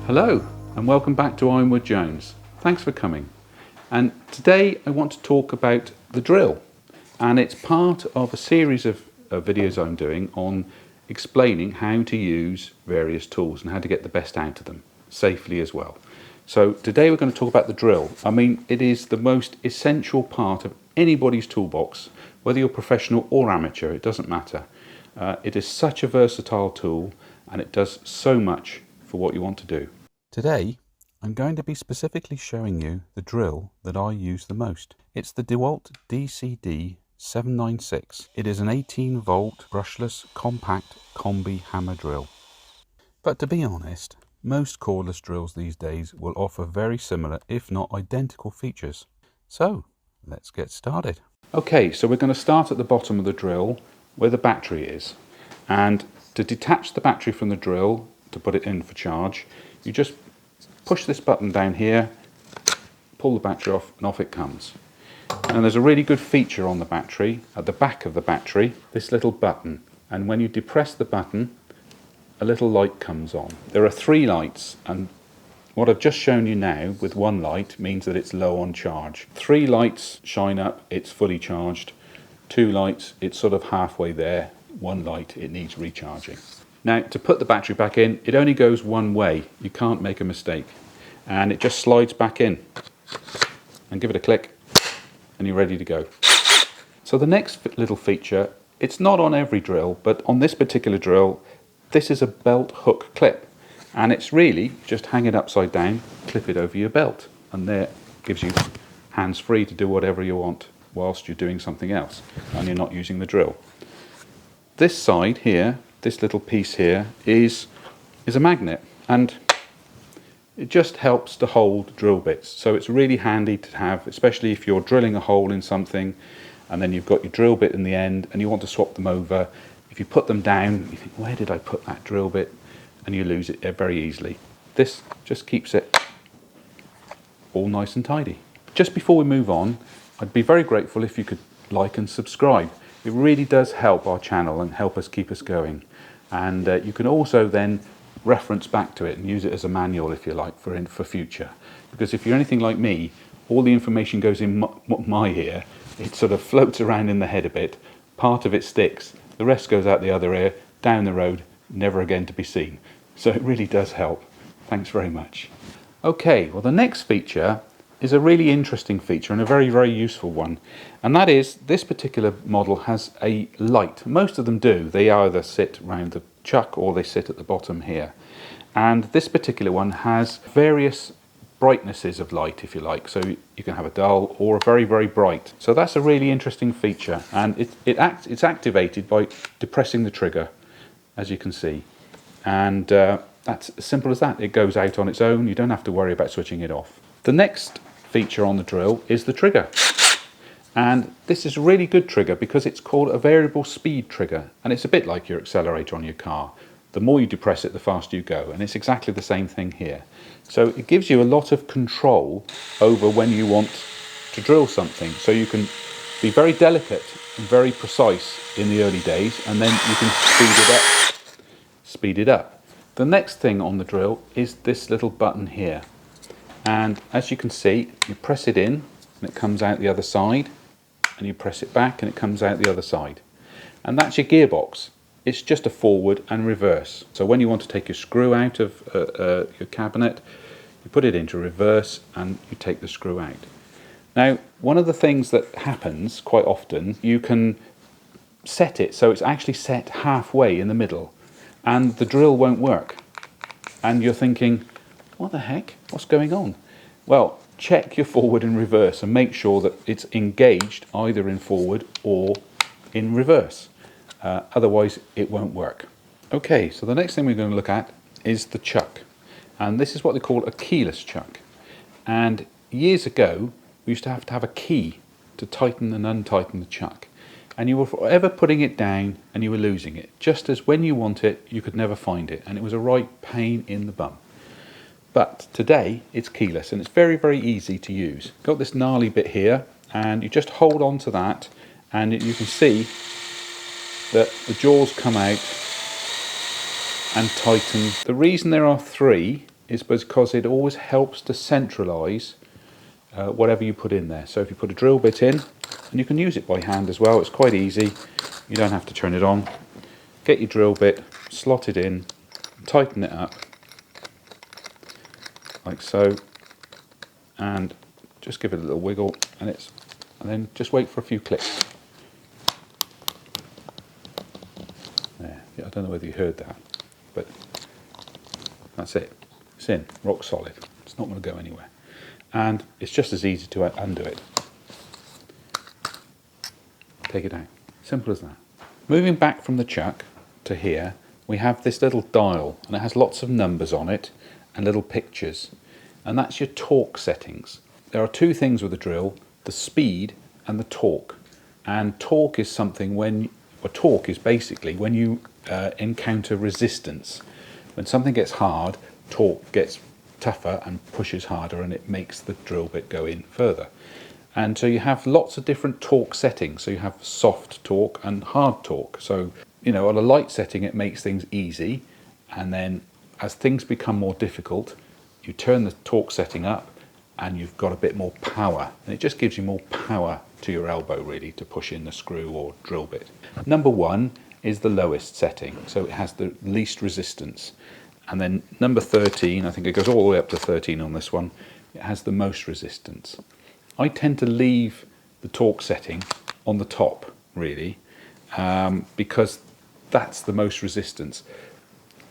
Hello and welcome back to Ironwood Jones. Thanks for coming. And today I want to talk about the drill, and it's part of a series of videos I'm doing on explaining how to use various tools and how to get the best out of them safely as well. So today we're going to talk about the drill. I mean, it is the most essential part of anybody's toolbox, whether you're professional or amateur, it doesn't matter. It is such a versatile tool and it does so much for what you want to do. Today I'm going to be specifically showing you the drill that I use the most. It's the DeWalt DCD796. It is an 18 volt brushless compact Combi hammer drill. But to be honest, most cordless drills these days will offer very similar, if not identical features. So let's get started. Okay, so we're going to start at the bottom of the drill where the battery is. And to detach the battery from the drill, to put it in for charge, you just push this button down here, pull the battery off, and off it comes. And there's a really good feature on the battery, at the back of the battery, this little button. And when you depress the button, a little light comes on. There are 3 lights, and what I've just shown you now with 1 light means that it's low on charge. 3 lights shine up, it's fully charged. 2 lights, it's sort of halfway there. 1 light, it needs recharging. Now, to put the battery back in, it only goes one way. You can't make a mistake. And it just slides back in. And give it a click, and you're ready to go. So the next little feature, it's not on every drill, but on this particular drill, this is a belt hook clip. And it's really just hang it upside down, clip it over your belt. And there gives you hands free to do whatever you want whilst you're doing something else and you're not using the drill. This side here, this little piece here is a magnet, and it just helps to hold drill bits. So it's really handy to have, especially if you're drilling a hole in something and then you've got your drill bit in the end and you want to swap them over. If you put them down, you think, where did I put that drill bit? And you lose it very easily. This just keeps it all nice and tidy. Just before we move on, I'd be very grateful if you could like and subscribe. It really does help our channel and help us keep us going. And you can also then reference back to it and use it as a manual, if you like, for future. Because if you're anything like me, all the information goes in my ear. It sort of floats around in the head a bit. Part of it sticks. The rest goes out the other ear, down the road, never again to be seen. So it really does help. Thanks very much. Okay, well the next feature is a really interesting feature and a very, very useful one. And that is, this particular model has a light. Most of them do. They either sit around the chuck or they sit at the bottom here. And this particular one has various brightnesses of light, if you like. So you can have a dull or a very, very bright. So that's a really interesting feature. And it's activated by depressing the trigger, as you can see. And that's as simple as that. It goes out on its own. You don't have to worry about switching it off. The next feature on the drill is the trigger. And this is a really good trigger because it's called a variable speed trigger. And it's a bit like your accelerator on your car. The more you depress it, the faster you go. And it's exactly the same thing here. So it gives you a lot of control over when you want to drill something. So you can be very delicate and very precise in the early days, and then you can speed it up. The next thing on the drill is this little button here. And as you can see, you press it in and it comes out the other side, and you press it back and it comes out the other side. And that's your gearbox. It's just a forward and reverse. So when you want to take your screw out of your cabinet, you put it into reverse and you take the screw out. Now, one of the things that happens quite often, you can set it so it's actually set halfway in the middle and the drill won't work. And you're thinking, what the heck? What's going on? Well, check your forward and reverse and make sure that it's engaged either in forward or in reverse. Otherwise, it won't work. Okay, so the next thing we're going to look at is the chuck. And this is what they call a keyless chuck. And years ago, we used to have a key to tighten and untighten the chuck. And you were forever putting it down and you were losing it. Just as when you want it, you could never find it. And it was a right pain in the bum. But today it's keyless and it's very, very easy to use. Got this gnarly bit here and you just hold on to that and you can see that the jaws come out and tighten. The reason there are 3 is because it always helps to centralise whatever you put in there. So if you put a drill bit in, and you can use it by hand as well, it's quite easy, you don't have to turn it on. Get your drill bit, slot it in, tighten it up like so, and just give it a little wiggle, and then just wait for a few clicks. There, yeah, I don't know whether you heard that, but that's it. It's in, rock solid. It's not going to go anywhere, and it's just as easy to undo it. Take it out. Simple as that. Moving back from the chuck to here, we have this little dial, and it has lots of numbers on it and little pictures, and that's your torque settings. There are two things with a drill: the speed and the torque. And torque is torque is basically when you encounter resistance. When something gets hard, torque gets tougher and pushes harder, and it makes the drill bit go in further. And so you have lots of different torque settings. So you have soft torque and hard torque. So, you know, on a light setting it makes things easy, and then as things become more difficult, you turn the torque setting up and you've got a bit more power, and it just gives you more power to your elbow really to push in the screw or drill bit. Number 1 is the lowest setting, so it has the least resistance. And then number 13, I think it goes all the way up to 13 on this one, it has the most resistance. I tend to leave the torque setting on the top really, because that's the most resistance.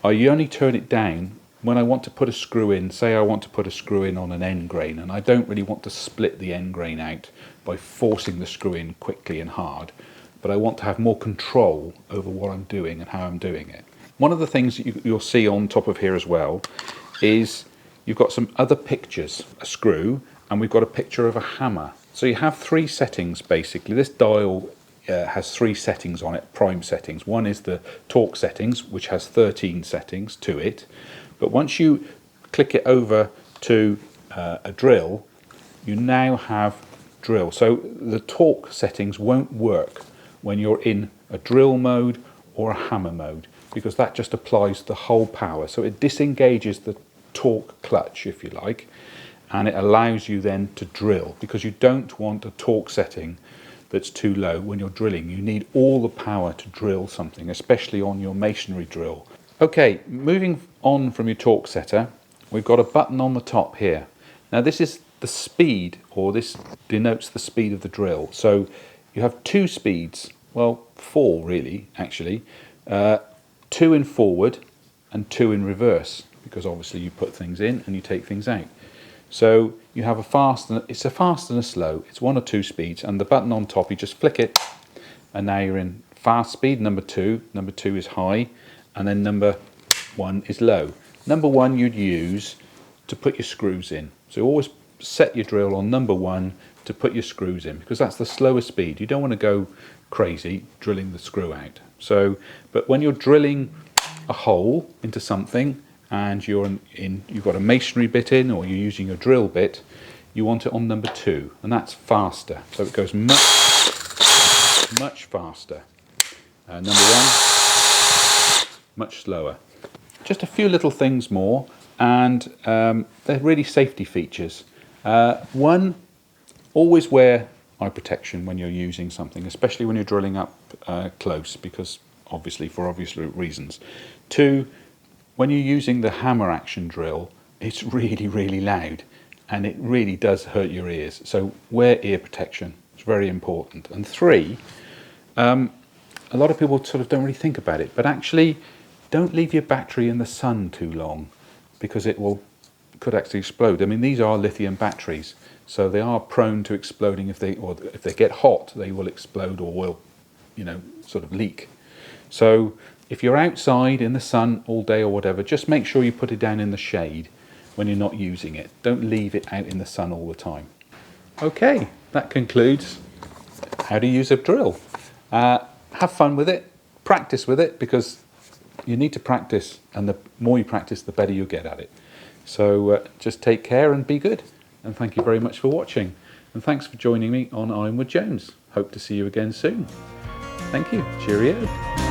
I only turn it down when I want to put a screw in. Say I want to put a screw in on an end grain, and I don't really want to split the end grain out by forcing the screw in quickly and hard, but I want to have more control over what I'm doing and how I'm doing it. One of the things that you'll see on top of here as well is you've got some other pictures, a screw, and we've got a picture of a hammer. So you have 3 settings basically. This dial has 3 settings on it, prime settings. One is the torque settings, which has 13 settings to it. But once you click it over to a drill, you now have drill. So the torque settings won't work when you're in a drill mode or a hammer mode, because that just applies the whole power. So it disengages the torque clutch, if you like, and it allows you then to drill, because you don't want a torque setting that's too low when you're drilling. You need all the power to drill something, especially on your masonry drill. Okay, moving on from your torque setter, we've got a button on the top here. Now this is the speed, or this denotes the speed of the drill. So you have 2 speeds, well 4 really actually, 2 in forward and 2 in reverse, because obviously you put things in and you take things out. So you have a fast and it's a fast and a slow. It's 1 or 2 speeds, and the button on top, you just flick it, and now you're in fast speed, number 2. Number 2 is high, and then number 1 is low. Number 1 you'd use to put your screws in. So always set your drill on number 1 to put your screws in, because that's the slowest speed. You don't want to go crazy drilling the screw out. So, but when you're drilling a hole into something, and you've got a masonry bit in, or you're using your drill bit, you want it on number 2, and that's faster. So it goes much faster. Number 1, much slower. Just a few little things more, and they're really safety features. 1, always wear eye protection when you're using something, especially when you're drilling up close, because obviously for obvious reasons. 2, when you're using the hammer action drill, it's really, really loud, and it really does hurt your ears. So wear ear protection. It's very important. And 3, a lot of people sort of don't really think about it, but actually don't leave your battery in the sun too long, because it could actually explode. I mean, these are lithium batteries, so they are prone to exploding. If they get hot, they will explode, or will, you know, sort of leak. So if you're outside in the sun all day or whatever, just make sure you put it down in the shade when you're not using it. Don't leave it out in the sun all the time. Okay, that concludes how to use a drill. Have fun with it, practice with it, because you need to practice, and the more you practice, the better you'll get at it. So just take care and be good. And thank you very much for watching. And thanks for joining me on Ironwood Jones. Hope to see you again soon. Thank you. Cheerio.